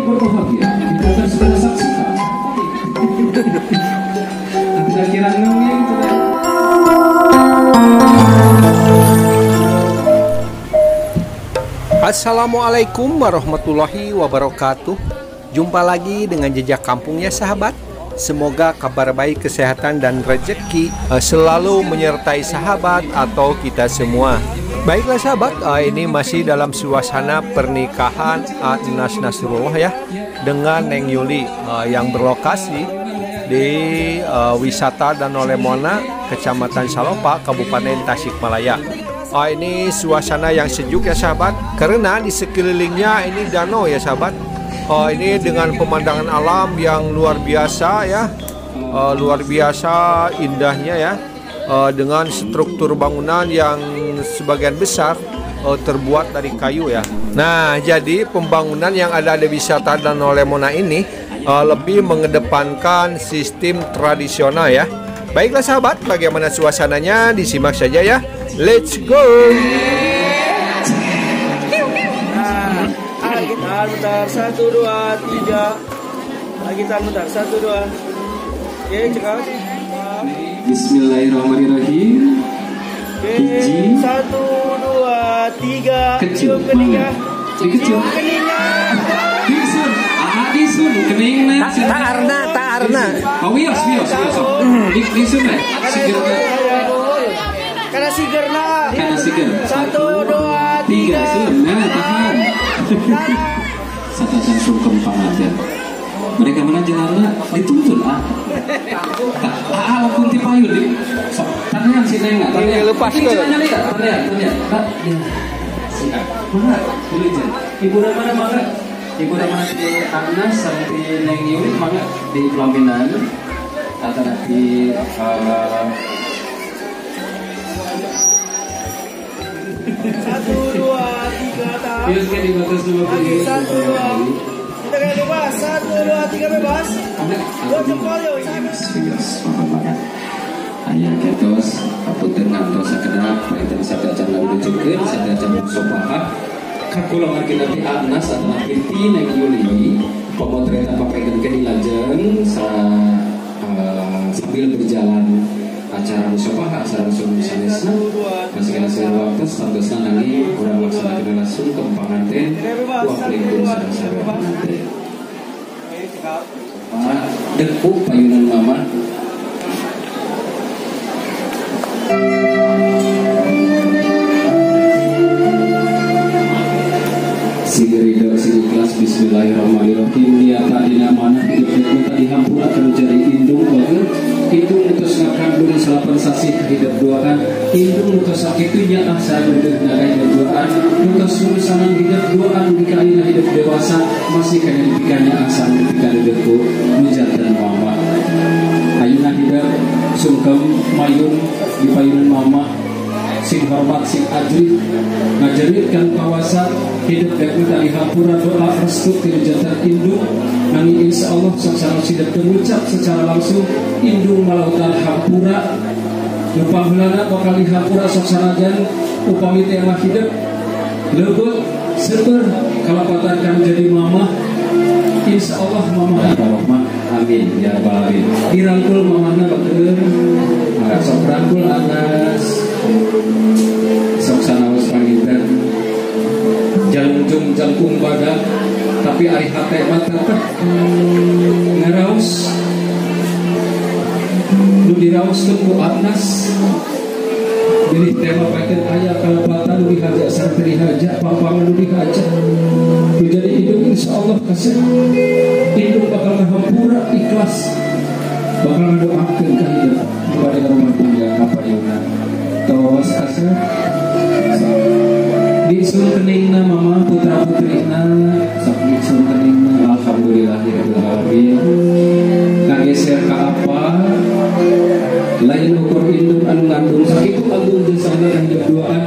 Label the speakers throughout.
Speaker 1: berbahagia. Kita akan segera saksikan. Ada kiranya itu.
Speaker 2: Assalamualaikum warahmatullahi wabarakatuh. Jumpa lagi dengan Jejak Kampung ya sahabat. Semoga kabar baik, kesehatan dan rezeki selalu menyertai sahabat atau kita semua. Baiklah sahabat, ini masih dalam suasana pernikahan Anas Nasrullah ya dengan Neng Yuli yang berlokasi di wisata Danau Lemona, Kecamatan Salopa, Kabupaten Tasikmalaya. Ini suasana yang sejuk ya sahabat, karena di sekelilingnya ini danau ya sahabat. Ini dengan pemandangan alam yang luar biasa ya, luar biasa indahnya ya, dengan struktur bangunan yang sebagian besar terbuat dari kayu ya. Nah, jadi pembangunan yang ada di wisata Danau Lemona ini lebih mengedepankan sistem tradisional ya. Baiklah sahabat, bagaimana suasananya disimak saja ya. Let's go.
Speaker 3: Nah, kita mutar 1, 2, 3. Kita mutar 1, 2. Oke, cekal.
Speaker 1: Bismillahirrahmanirrahim.
Speaker 3: Oke, 1, 2, 3.
Speaker 1: Kecil.
Speaker 3: Cium keningnya.
Speaker 1: Kecil.
Speaker 3: Keningnya.
Speaker 1: Disun. Disun keningnya.
Speaker 2: Tak arna.
Speaker 1: Oh, wios. Disun ya.
Speaker 3: Karena sigerna.
Speaker 1: Karena siger.
Speaker 3: 1, 2, 3.
Speaker 1: Nah, tahan. Satu sungkem pamanten. Mereka mana jalannya dituntun walaupun tipayun di. Tanya si Neng.
Speaker 2: Ini lepas ke.
Speaker 1: Tanya. Mana? Ibu mana mana? Ibu mana di Anas sampai Neng Yuli mana di pelaminan atau di
Speaker 3: 1, 2, 3 tahap.
Speaker 1: Bius kan dibatas dulu.
Speaker 3: 1, 2. Kita kayak bebas. 1, 2, 3 bebas. 2 jempol yuk.
Speaker 1: Ayah ketos, apunten ngantos sakedap, painten sadacan lucukeun, sadacan sopaha. Kakulang kita di Anas atau Pirti Neng Yuli, pemotretan papegan ke dilajeng sambil berjalan acara musopaha, acara musopaha masing-masing waktu statusnya nanti kurang laksanakan langsung ke pengantin waktu itu sarang pengantin dekuk payunan mama Sigerido ikhlas bismillahirrahmanirrahim niata dina manah hidup tadi hampura kalau jadi indung banget indung utus ngakandung salapan sasih hidup duaan indung utus sakitunya asa duduk naga hidup duaan utus urusanan hidup duaan dikaina hidup dewasa masih kaya dipikanya asa dipikanya hidupku mujatan mama ayuna hidup sungkem mayun di payunan mama sing hormat sing adri ngajaritkan kawasan hidup dekut dari hampura doa restu kirjatan indung nanging insya Allah saksara sidak terucap secara langsung indung malautan hampura lupa hulana bakal di hampura saksarajan upami tema hidup lebut seber kalapatan kan jadi mama insya Allah mama rahmah amin ya rabbal alamin dirangkul mamana bakeun sok rangkul Anas sok sanaos panginten jalungjung jangkung badak tapi ari hate mah tetep ngaraos nu diraoskeun ku Anas pilih tema pakeun aya kalapatan nu dihaja sareng dihaja pampangan nu dihaja jadi hidup insyaallah kasih hidup bakal hampura ikhlas bakal doakeun ka hidup kepada rumah tangga kapayuna tos asa disun keningna mama putra putrina sok disun keningna alhamdulillahirabbil alamin kageser ka apa lain ukur indung anu ngandung sakitu agung jasana hidup duaan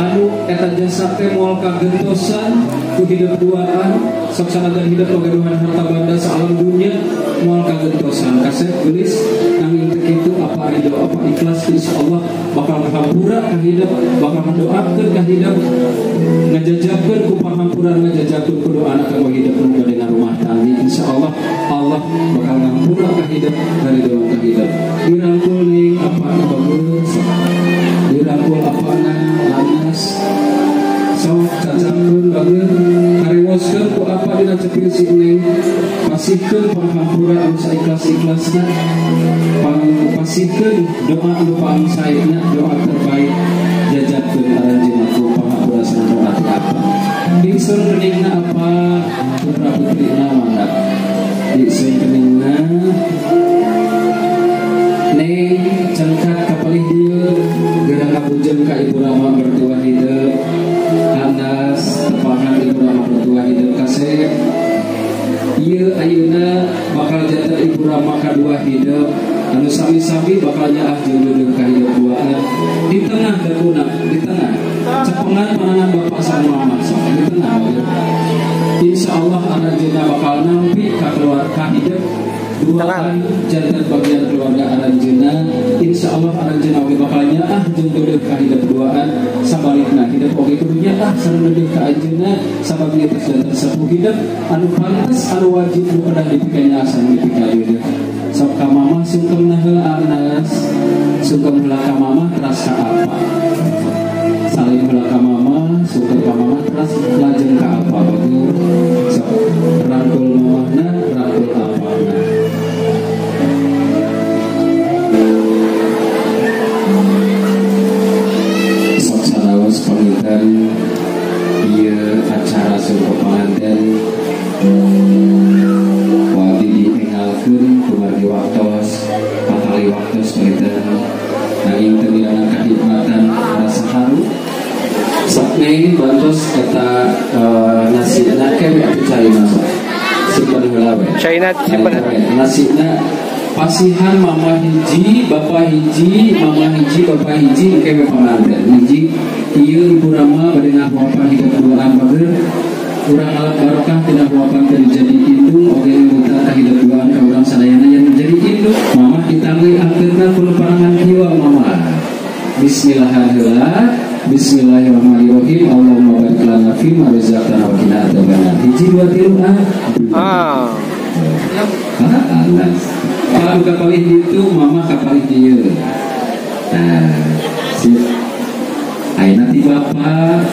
Speaker 1: anu eta jasa teh moal kagentosan ku hidup duaan sok sanajan hidup pagaduhan harta benda salam dunia moal kagentosan kasep gelis nanging teu kitu apa ridho apa ikhlas insyaallah bakal hampura ka hidup bakal mendoakeun ka hidup ngajajabkeun ku pahampuran ngajajabkeun ku doa anak ka hidup nu dengan rumah dina cepil si Neng pasihkeun panghampura anu saikhlas-ikhlasna, pasihkeun doa anu pangsaena, doa terbaik jajatkeun aranjeunna ku panghampura sareng doa apa. Ingsun keningna apa putra putrina mangga. Ingsun keningna Neng cengkat kapalih dieu geurang ngapujeun ka Ibu Rama mertua hideuk. Anas tepangan Ibu Rama mertua hideuk kasep. Ieu ayeuna bakal janten Ibu Rama kadua hideuk. Anu sami-sami bakal nyaah jeung duduh ka hideuk duaan. Di tengah daduna, di tengah. Cepengan panangan bapak sareng mama sok di tengah. Insyaallah aranjeunna bakal nampi ka keluarga hideuk. Duaan jantan bagian keluarga aranjeunna, insyaallah aranjeunna oge bakal nyaah jeung duduh ka hideuk duaan. Sabalikna hideuk oge kudu nyaah sareng duduh ka anjeunna sabab ieu teh jantan sepuh hideuk anu pantes anu wajib nu kedah dipikeun sareng dipikeun duduh. Sok ka mama sungkem heula Anas, sungkem heula ka mama teras ka apa? Saling heula ka mama, sungkem ka mama teras lajeng ka apa bagus. Sok rangkul mamahna, rangkul apana. Sok saraos panginten ieu acara sungkem panganten wadi ditinggalkeun kumargi waktos patali waktos panginten nanging teu mirana kahikmatan rasa haru. Sok Neng bantos eta nasina kewe atuh caina simpen heula we.
Speaker 2: Caina simpen
Speaker 1: nasina pasihan mama hiji, bapak hiji, mama hiji, bapak hiji kewe panganten. Hiji ieu Ibu Rama bade ngahuapan hidup duaan bageur. Urang alat barokah tina huapan teu jadi indung oge minta ka hidup duaan ka urang sadayana yang menjadi indung. Mama ditanggeui angkeunna kudu panangan kieu mama. Bismillahirrahmanirrahim. Bismillahirrahmanirrahim. Allahumma barik lana fi ma razaqtana wa qina adzabannar. Hiji dua tilu Anas. Kalau kapalih itu mama kapalih dieu. Nah, sip. Ayeuna ti bapak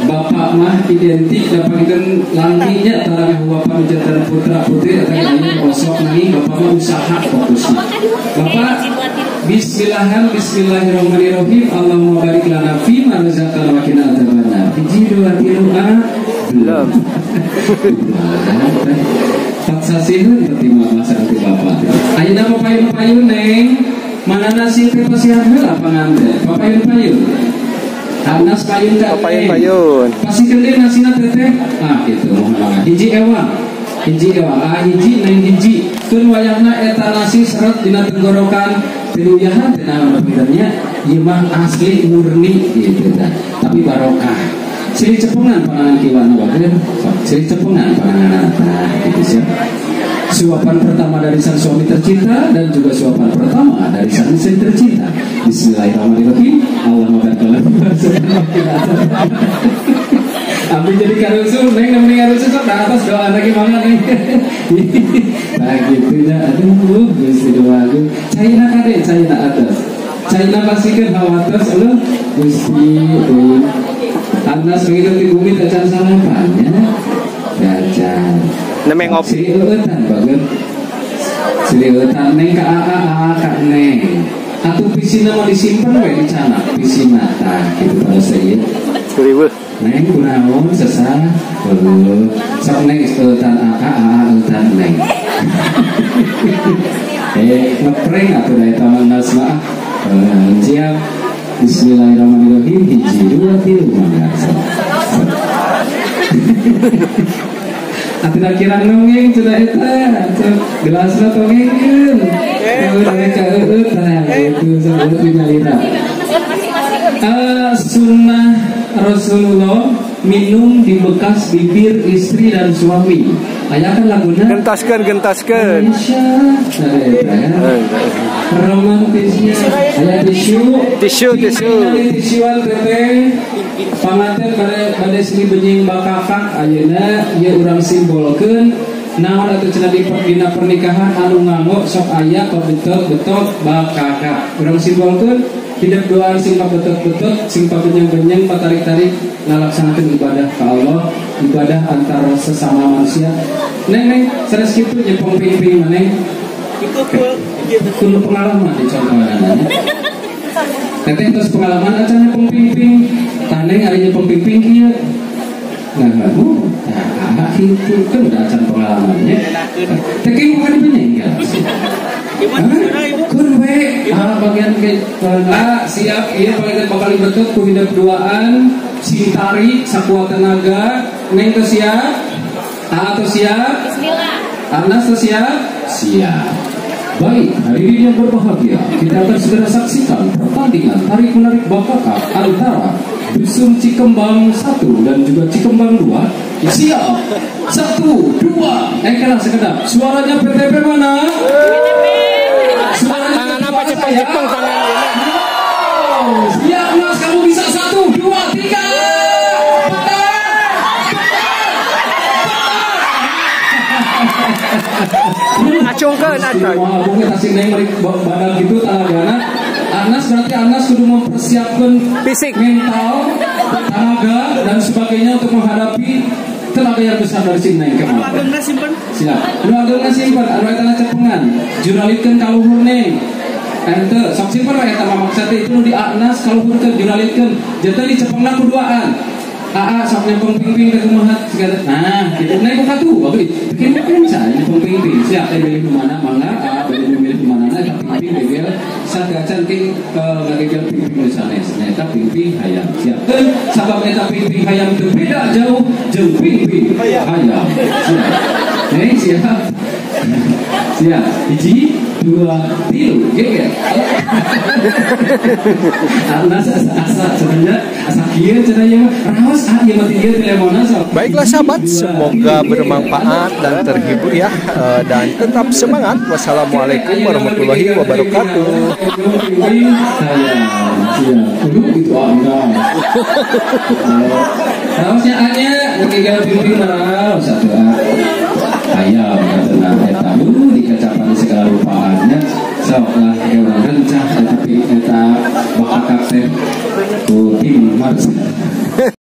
Speaker 1: Bapak mah identik dapatkan lantinya tara huapan jantan putra putri atau ayeuna osok nanging bapak mah usaha fokusnya. Bapak Bismillahirrahmanirrahim. Allahumma barik lana fi ma razaqtana wa qina adzabannar. Hiji dua tilu belum. Paksasieun teh mama sareng ti bapak. Ayeuna mah payun-payun Neng. Manana sing teh pasihan heula panganten. Payun-payun. Anas payun ka payun. Pasikeun deui nasina teteh. Kitu moal. Hiji ewa. Hiji Neng hiji. Tun wayahna eta nasi seret dina tenggorokan tiluyahan teh naon pinternya ieu mah asli murni gitu tah. Tapi barokah. Siri cepengan panangan kiwana bageun. Siri cepengan panangan tah gitu sia. Suapan pertama dari sang suami tercinta dan juga suapan pertama dari sang istri tercinta. Bismillahirrahmanirrahim. Allahumma barik lana Abi jadi karusul, Neng namanya karusul sok di atas doa lagi mana Neng. Nah gitu ya, aduh Gusti doa aku. Caina kade, caina atas. Caina pastikan hawa atas, Allah Gusti. Anas begitu di bumi tacan salapannya. Gacan.
Speaker 2: Nemeng ngopi.
Speaker 1: Sri eueutan bageun. Sri eueutan Neng ka aa ka Neng. Atuh pisina mah disimpen we di cana. Pisina tah kitu pada saya.
Speaker 2: Riweuh.
Speaker 1: Neng kunaon sesah. Sok Neng eueutan aa eueutan Neng. Ngeprank atuh da eta mah nasma. Siap. Bismillahirrahmanirrahim. Hiji dua tilu mangga. Atina kirang nongeng sudah eta gelasna tongengkeun mereka tah itu sebut nyalira sunnah Rasulullah minum di bekas bibir istri dan suami. Aya kan laguna gentaskeun romantisnya aya tisuan teteh panganten pada sini benying bakakak ayeuna ieu urang simbolkeun naon atuh cenah dina pernikahan anu nganggo sok aya betot bakakak urang simbolkeun hidup doa sing betul-betul sing benyeng-benyeng patarik-tarik ngalaksanakeun ibadah ke Allah, ibadah antara sesama manusia. Neng sanes kitu nyepong ping-ping maneh. Kudu pengalaman di contohna. Teteh terus pengalaman aja nyepong ping-ping. Taneng ari nyepong ping-ping kieu. Nah, itu kan udah acan pengalamannya. Teki bukan penyenggak. Kurwe, bagian siap, iya bagian bakal betul ku hidup duaan, sintari, sakuat tenaga, neng tuh siap, atau siap, Anas tuh siap, siap. Baik, hari ini yang berbahagia, kita akan segera saksikan pertandingan tarik-menarik bakakak antara Dusun Cikembang 1 dan juga Cikembang 2. Siap, 1, 2, kelas sekedap. Suaranya PTP mana? Suaranya tangan apa Jepang tangan ini. Siap Mas, kamu bisa 1, 2, 3.
Speaker 2: Acungkeun atuh.
Speaker 1: Mungkin tasing neng badal gitu tanagana. Anas berarti Anas kudu mempersiapkan
Speaker 2: fisik,
Speaker 1: mental, tenaga dan sebagainya untuk menghadapi tenaga yang besar dari sini neng kemana. Siap. Anu agengna simpen, anu eta cepengan. Juralikeun ka luhur neng. Ente sok simpen we eta maksud itu nu di Anas kaluhurkeun juralikeun. Janten dicepengna kuduaan. Sok nyempeng ping-ping ke kumaha segala. Nah, gitu naik buka tuh. Oke, bikin saya nyempeng ping-ping. Siap teh beli kemana mangga, beli mobil kemana nah ping-ping begel sagacan ting ngagegel ping-ping di sana. Eta ping-ping hayam. Siap. Sabab eta ping-ping hayam teu beda jauh jeung ping-ping hayam. Siap. Siap. Siap. 1, 2, 3. Geger. Anas asa sebenarnya asa kieu cenah ieu raos ieu mah tieu teleponna sok.
Speaker 2: Baiklah sahabat, semoga bermanfaat dan terhibur ya, dan tetap semangat. Wassalamualaikum warahmatullahi wabarakatuh.
Speaker 1: Itu anda. Raosnya A-nya ngegel ping-ping raos satu A. Ayam.